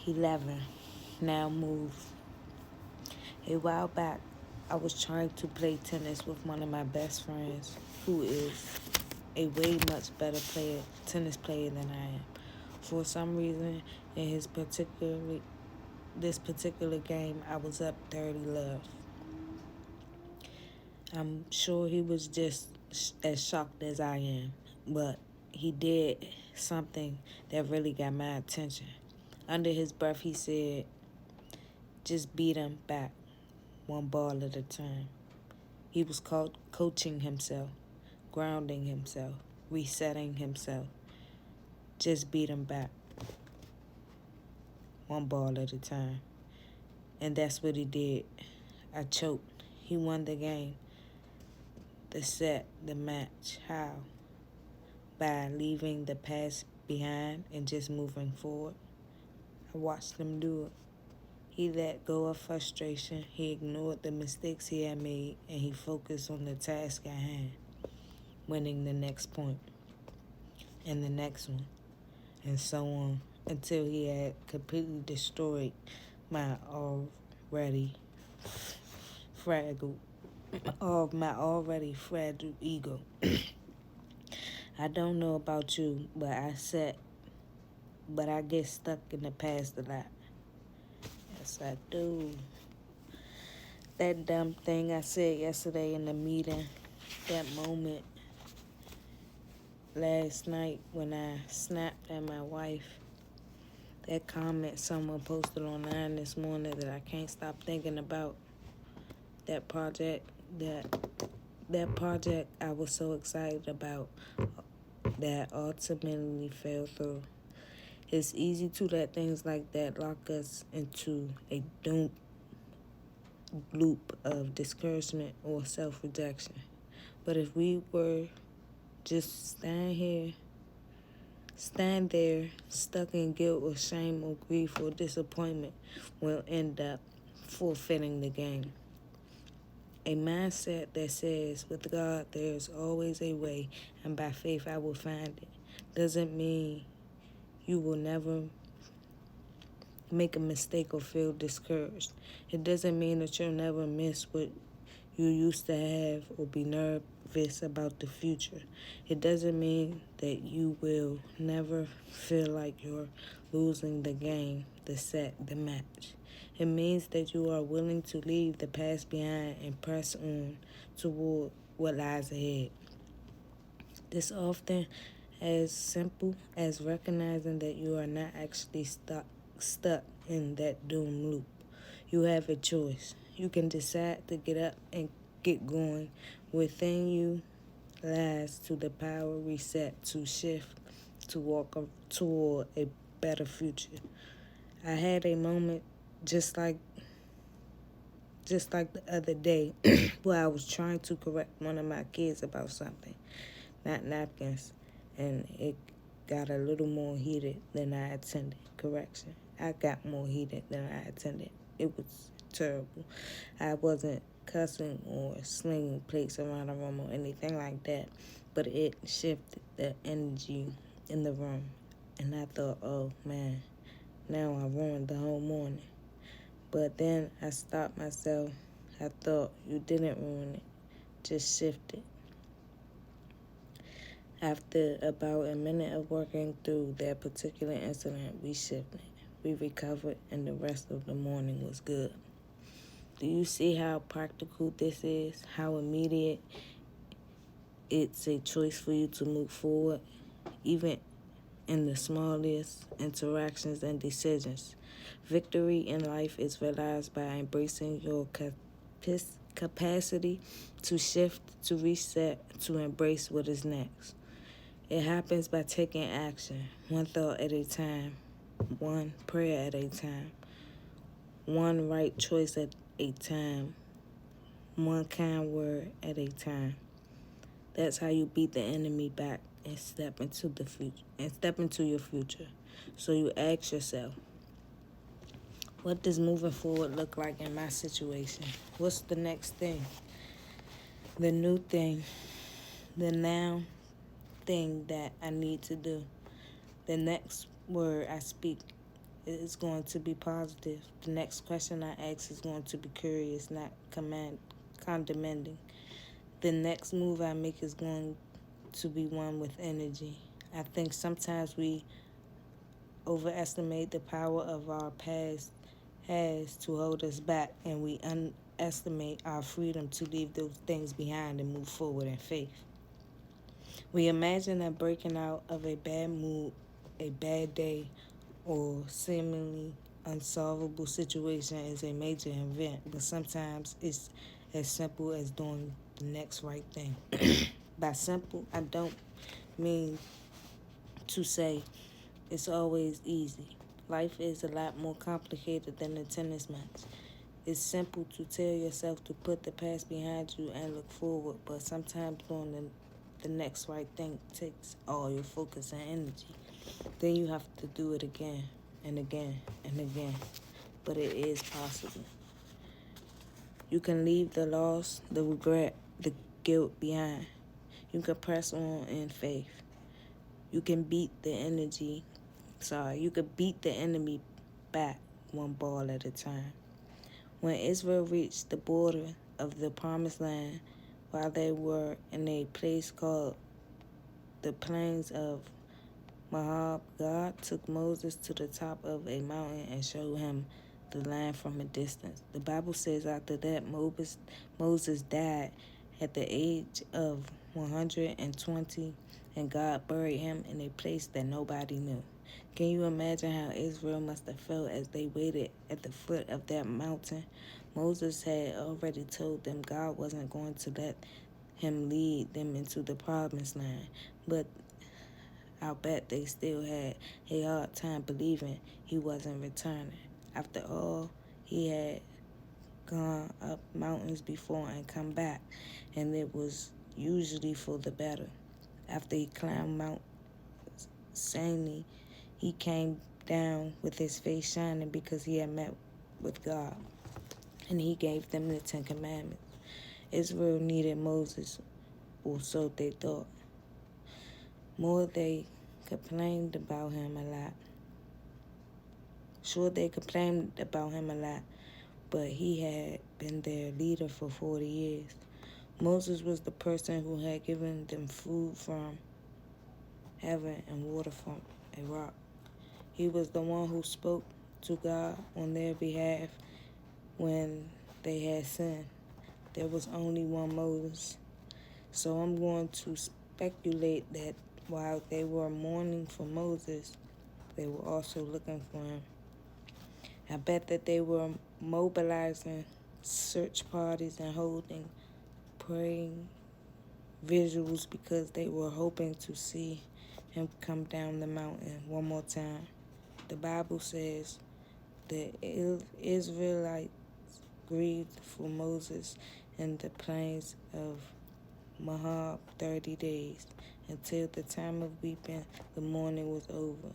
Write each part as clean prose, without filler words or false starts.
11. Now move. A while back, I was trying to play tennis with one of my best friends, who is a way much better tennis player than I am. For some reason, in this particular game, I was up 30 love. I'm sure he was just as shocked as I am, but he did something that really got my attention. Under his breath, he said, just beat him back, one ball at a time. He was coaching himself, grounding himself, resetting himself. Just beat him back, one ball at a time. And that's what he did. I choked. He won the game, the set, the match. How? By leaving the past behind and just moving forward. I watched him do it. He let go of frustration. He ignored the mistakes he had made, and he focused on the task at hand, winning the next point and the next one, and so on, until he had completely destroyed my already fragile ego. I don't know about you, but I get stuck in the past a lot. Yes, I do. That dumb thing I said yesterday in the meeting, that moment last night when I snapped at my wife, that comment someone posted online this morning that I can't stop thinking about, that project I was so excited about that ultimately fell through. It's easy to let things like that lock us into a doom loop of discouragement or self-rejection. But if we were just stand there, stuck in guilt or shame or grief or disappointment, we'll end up forfeiting the game. A mindset that says, with God, there's always a way, and by faith I will find it, doesn't mean you will never make a mistake or feel discouraged. It doesn't mean that you'll never miss what you used to have or be nervous about the future. It doesn't mean that you will never feel like you're losing the game, the set, the match. It means that you are willing to leave the past behind and press on toward what lies ahead. This often as simple as recognizing that you are not actually stuck in that doom loop. You have a choice. You can decide to get up and get going. Within you lies to the power reset, to shift, to walk toward a better future. I had a moment just like the other day where I was trying to correct one of my kids about something, not napkins, and it got a little more heated than I intended. Correction. I got more heated than I intended. It was terrible. I wasn't cussing or slinging plates around the room or anything like that, but it shifted the energy in the room. And I thought, oh man, now I ruined the whole morning. But then I stopped myself. I thought, you didn't ruin it, just shift it. After about a minute of working through that particular incident, we shifted. We recovered, and the rest of the morning was good. Do you see how practical this is? How immediate it's a choice for you to move forward, even in the smallest interactions and decisions. Victory in life is realized by embracing your capacity to shift, to reset, to embrace what is next. It happens by taking action, one thought at a time, one prayer at a time, one right choice at a time, one kind word at a time. That's how you beat the enemy back and step into the future and step into your future. So you ask yourself, what does moving forward look like in my situation? What's the next thing? The new thing, the now thing that I need to do. The next word I speak It's going to be positive. The next question I ask is going to be curious, not condemning. The next move I make is going to be one with energy. I think sometimes we overestimate the power of our past has to hold us back, and we underestimate our freedom to leave those things behind and move forward in faith. We imagine that breaking out of a bad mood, a bad day, or seemingly unsolvable situation is a major event, but sometimes it's as simple as doing the next right thing. By simple, I don't mean to say it's always easy. Life is a lot more complicated than a tennis match. It's simple to tell yourself to put the past behind you and look forward, but sometimes doing the next right thing takes all your focus and energy. Then you have to do it again and again and again, but it is possible. You can leave the loss, the regret, the guilt behind. You can press on in faith. You can beat the enemy back one ball at a time. When Israel reached the border of the Promised Land, while they were in a place called the Plains of Moab, God took Moses to the top of a mountain and showed him the land from a distance. The Bible says after that, Moses died at the age of 120, and God buried him in a place that nobody knew. Can you imagine how Israel must have felt as they waited at the foot of that mountain? Moses had already told them God wasn't going to let him lead them into the promised land, but I'll bet they still had a hard time believing he wasn't returning. After all, he had gone up mountains before and come back, and it was usually for the better. After he climbed Mount Sinai, he came down with his face shining because he had met with God, and he gave them the 10 Commandments. Israel needed Moses, or so they thought. More, they complained about him a lot. Sure, they complained about him a lot, but he had been their leader for 40 years. Moses was the person who had given them food from heaven and water from a rock. He was the one who spoke to God on their behalf when they had sinned. There was only one Moses. So I'm going to speculate that while they were mourning for Moses, they were also looking for him. I bet that they were mobilizing search parties and holding praying visuals because they were hoping to see him come down the mountain one more time. The Bible says the Israelites grieved for Moses in the plains of Moab 30 days. Until the time of weeping, the mourning was over.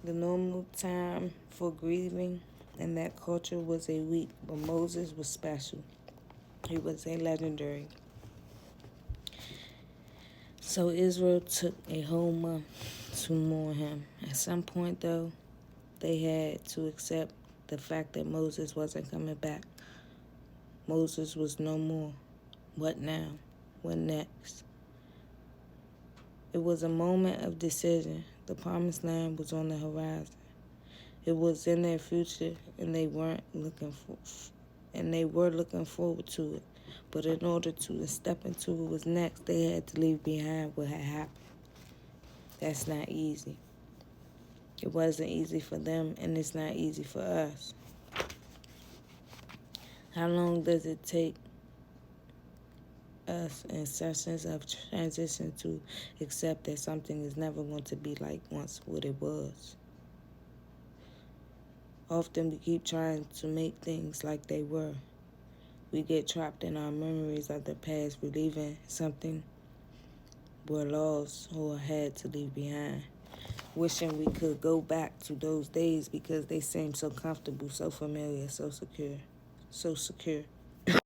The normal time for grieving in that culture was a week, but Moses was special. He was a legendary. So Israel took a whole month to mourn him. At some point, though, they had to accept the fact that Moses wasn't coming back. Moses was no more. What now? What next? It was a moment of decision. The promised land was on the horizon. It was in their future, and they were looking forward to it. But in order to step into what was next, they had to leave behind what had happened. That's not easy. It wasn't easy for them, and it's not easy for us. How long does it take us in sessions of transition to accept that something is never going to be like once what it was? Often we keep trying to make things like they were. We get trapped in our memories of the past, relieving something we're lost or had to leave behind, wishing we could go back to those days because they seem so comfortable, so familiar, so secure.